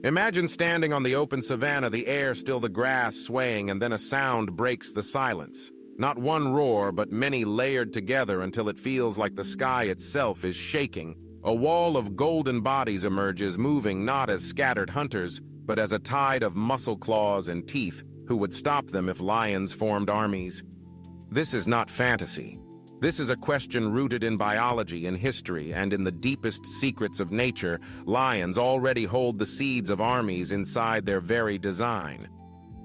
Imagine standing on the open savanna, the air still the grass swaying, and then a sound breaks the silence. Not one roar, but many layered together until it feels like the sky itself is shaking. A wall of golden bodies emerges, moving not as scattered hunters, but as a tide of muscle claws and teeth who would stop them if lions formed armies. This is not fantasy. This is a question rooted in biology and history, and in the deepest secrets of nature, lions already hold the seeds of armies inside their very design.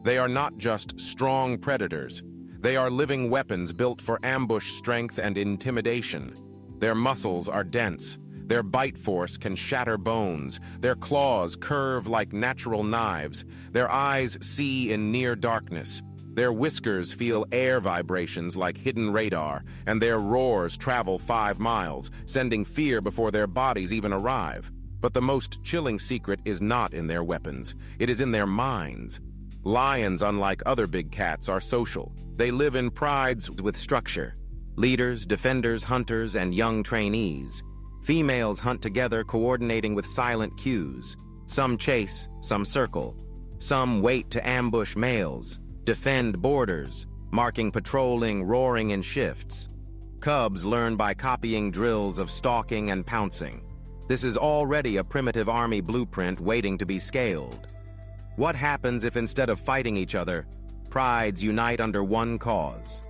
They are not just strong predators. They are living weapons built for ambush strength and intimidation. Their muscles are dense. Their bite force can shatter bones. Their claws curve like natural knives. Their eyes see in near darkness. Their whiskers feel air vibrations like hidden radar, and their roars travel 5 miles, sending fear before their bodies even arrive. But the most chilling secret is not in their weapons. It is in their minds. Lions, unlike other big cats, are social. They live in prides with structure. Leaders, defenders, hunters, and young trainees. Females hunt together, coordinating with silent cues. Some chase, some circle. Some wait to ambush males. Defend borders, marking patrolling, roaring in shifts. Cubs learn by copying drills of stalking and pouncing. This is already a primitive army blueprint waiting to be scaled. What happens if instead of fighting each other, prides unite under one cause?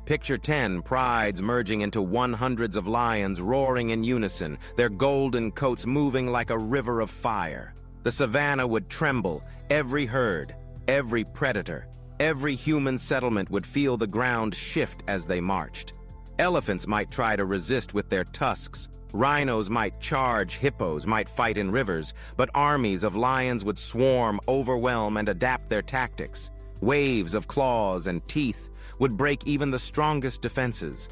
Picture 10 prides merging into 100s of lions roaring in unison, their golden coats moving like a river of fire. The savannah would tremble, every herd, every predator, every human settlement would feel the ground shift as they marched. Elephants might try to resist with their tusks, rhinos might charge, hippos might fight in rivers, but armies of lions would swarm, overwhelm, and adapt their tactics. Waves of claws and teeth would break even the strongest defenses.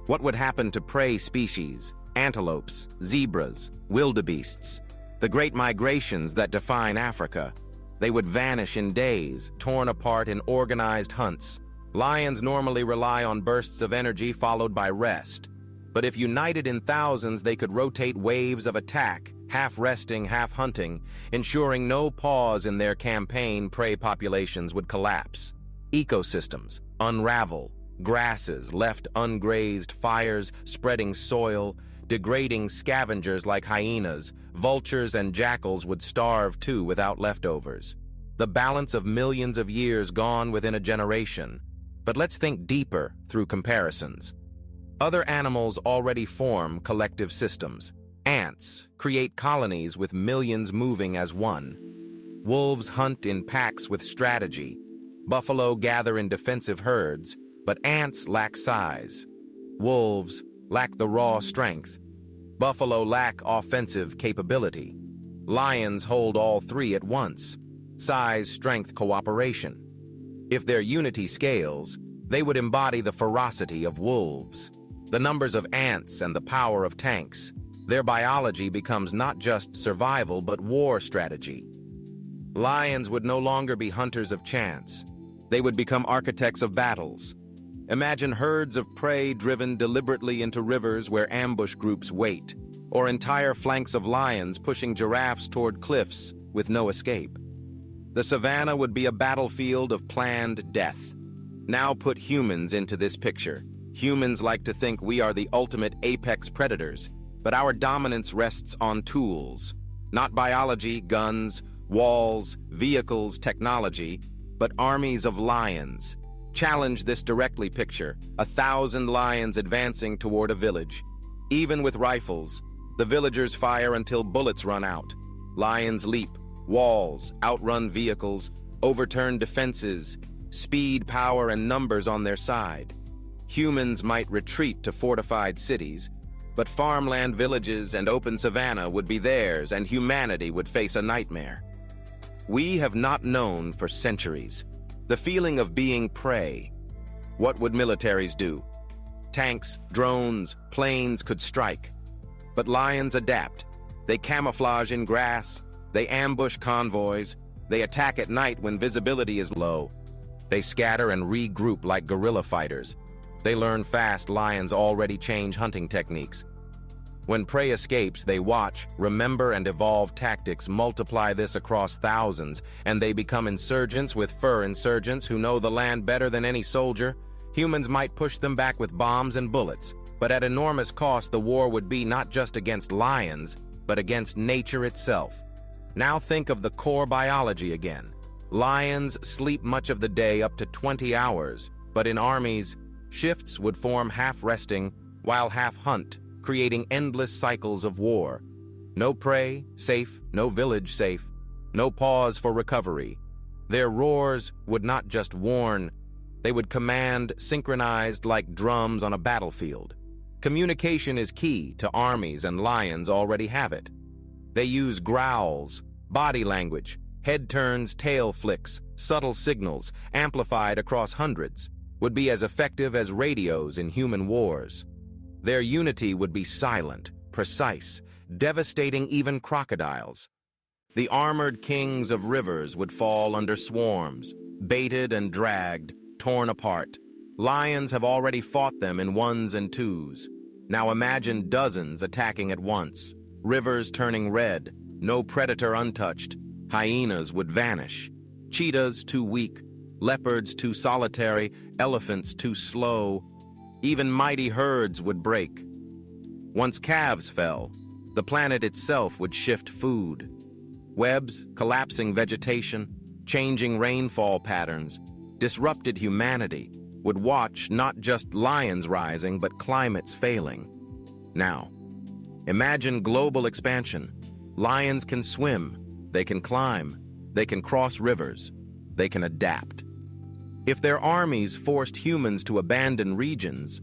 What would happen to prey species, antelopes, zebras, wildebeests, the great migrations that define Africa? They would vanish in days, torn apart in organized hunts. Lions normally rely on bursts of energy followed by rest. But if united in thousands, they could rotate waves of attack, half resting, half hunting, ensuring no pause in their campaign. Prey populations would collapse. Ecosystems unravel, grasses left ungrazed, fires spreading soil, degrading scavengers like hyenas, vultures and jackals would starve too without leftovers. The balance of millions of years gone within a generation. But let's think deeper through comparisons. Other animals already form collective systems. Ants create colonies with millions moving as one. Wolves hunt in packs with strategy. Buffalo gather in defensive herds, but ants lack size. Wolves lack the raw strength. Buffalo lack offensive capability. Lions hold all three at once: size, strength, cooperation. If their unity scales, they would embody the ferocity of wolves, the numbers of ants and the power of tanks. Their biology becomes not just survival but war strategy. Lions would no longer be hunters of chance. They would become architects of battles. Imagine herds of prey driven deliberately into rivers where ambush groups wait, or entire flanks of lions pushing giraffes toward cliffs with no escape. The savannah would be a battlefield of planned death. Now put humans into this picture. Humans like to think we are the ultimate apex predators, but our dominance rests on tools. Not biology, guns, walls, vehicles, technology, but armies of lions. Challenge this directly. Picture 1,000 lions advancing toward a village. Even with rifles, the villagers fire until bullets run out. Lions leap walls, outrun vehicles, overturn defenses, speed, power, and numbers on their side. Humans might retreat to fortified cities, but farmland villages and open savanna would be theirs, and humanity would face a nightmare. We have not known for centuries the feeling of being prey. What would militaries do? Tanks, drones, planes could strike. But lions adapt. They camouflage in grass, they ambush convoys, they attack at night when visibility is low. They scatter and regroup like guerrilla fighters. They learn fast. Lions already change hunting techniques. When prey escapes, they watch, remember, and evolve tactics. Multiply this across thousands, and they become insurgents with fur insurgents who know the land better than any soldier. Humans might push them back with bombs and bullets, but at enormous cost the war would be not just against lions, but against nature itself. Now think of the core biology again. Lions sleep much of the day, up to 20 hours, but in armies, shifts would form half resting while half hunt, creating endless cycles of war. No prey, safe, no village safe, no pause for recovery. Their roars would not just warn, they would command, synchronized like drums on a battlefield. Communication is key to armies, and lions already have it. They use growls, body language, head turns, tail flicks, subtle signals, amplified across hundreds, would be as effective as radios in human wars. Their unity would be silent, precise, devastating even crocodiles. The armored kings of rivers would fall under swarms, baited and dragged, torn apart. Lions have already fought them in ones and twos. Now imagine dozens attacking at once, rivers turning red, no predator untouched. Hyenas would vanish. Cheetahs too weak, leopards too solitary, elephants too slow. Even mighty herds would break. Once calves fell, the planet itself would shift food. Webs, collapsing vegetation, changing rainfall patterns, disrupted humanity would watch not just lions rising, but climates failing. Now, imagine global expansion. Lions can swim, they can climb, they can cross rivers, they can adapt. If their armies forced humans to abandon regions,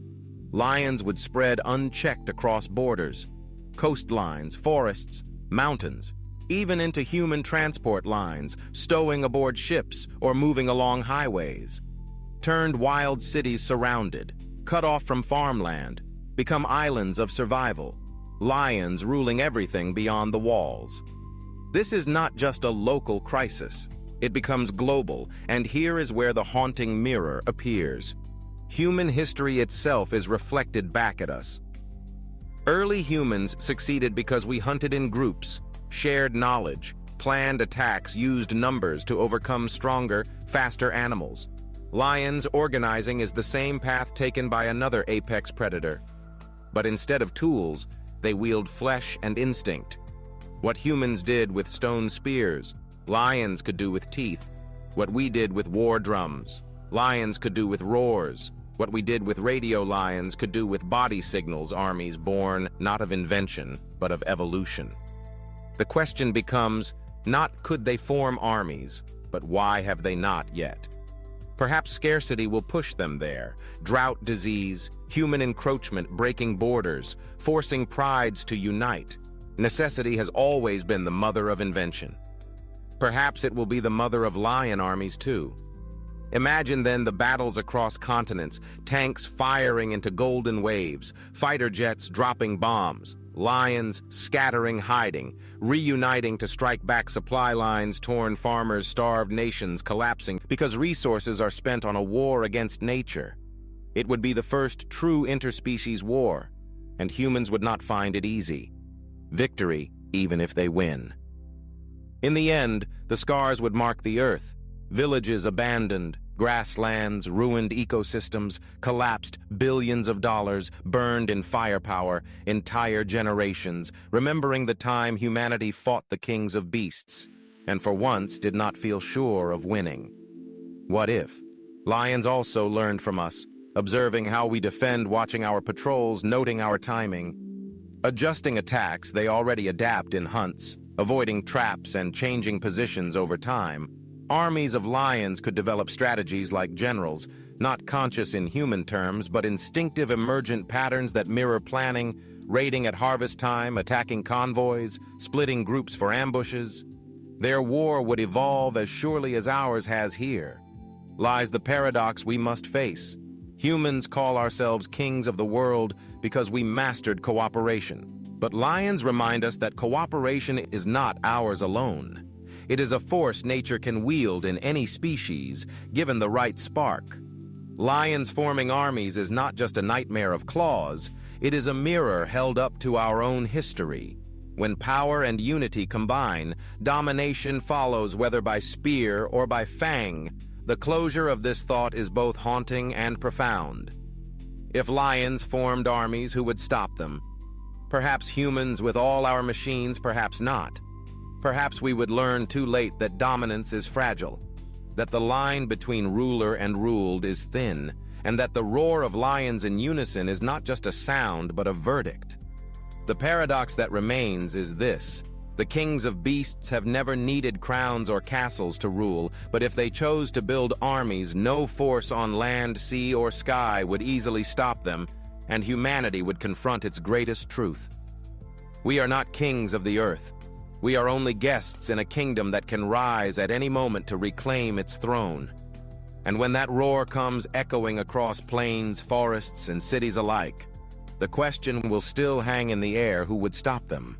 lions would spread unchecked across borders, coastlines, forests, mountains, even into human transport lines, stowing aboard ships or moving along highways. Turned wild cities surrounded, cut off from farmland, become islands of survival, lions ruling everything beyond the walls. This is not just a local crisis. It becomes global, and here is where the haunting mirror appears. Human history itself is reflected back at us. Early humans succeeded because we hunted in groups, shared knowledge, planned attacks, used numbers to overcome stronger, faster animals. Lions organizing is the same path taken by another apex predator. But instead of tools, they wield flesh and instinct. What humans did with stone spears, lions could do with teeth. What we did with war drums, lions could do with roars. What we did with radio lions could do with body signals. Armies born not of invention, but of evolution. The question becomes, not could they form armies, but why have they not yet? Perhaps scarcity will push them there. Drought, disease, human encroachment breaking borders, forcing prides to unite. Necessity has always been the mother of invention. Perhaps it will be the mother of lion armies too. Imagine then the battles across continents, tanks firing into golden waves, fighter jets dropping bombs, lions scattering, hiding, reuniting to strike back supply lines, torn farmers, starved nations collapsing because resources are spent on a war against nature. It would be the first true interspecies war, and humans would not find it easy. Victory, even if they win. In the end, the scars would mark the earth. Villages abandoned, grasslands, ruined ecosystems, collapsed, billions of dollars, burned in firepower, entire generations, remembering the time humanity fought the kings of beasts, and for once did not feel sure of winning. What if? Lions also learned from us, observing how we defend, watching our patrols, noting our timing. Adjusting attacks, they already adapt in hunts, avoiding traps and changing positions over time. Armies of lions could develop strategies like generals, not conscious in human terms, but instinctive emergent patterns that mirror planning, raiding at harvest time, attacking convoys, splitting groups for ambushes. Their war would evolve as surely as ours has here. Lies the paradox we must face. Humans call ourselves kings of the world because we mastered cooperation. But lions remind us that cooperation is not ours alone. It is a force nature can wield in any species, given the right spark. Lions forming armies is not just a nightmare of claws, It is a mirror held up to our own history. When power and unity combine, domination follows whether by spear or by fang. The closure of this thought is both haunting and profound. If lions formed armies, who would stop them? Perhaps humans with all our machines, perhaps not. Perhaps we would learn too late that dominance is fragile, that the line between ruler and ruled is thin, and that the roar of lions in unison is not just a sound but a verdict. The paradox that remains is this: the kings of beasts have never needed crowns or castles to rule, but if they chose to build armies, no force on land, sea, or sky would easily stop them, and humanity would confront its greatest truth. We are not kings of the earth. We are only guests in a kingdom that can rise at any moment to reclaim its throne. And when that roar comes echoing across plains, forests, and cities alike, the question will still hang in the air: who would stop them?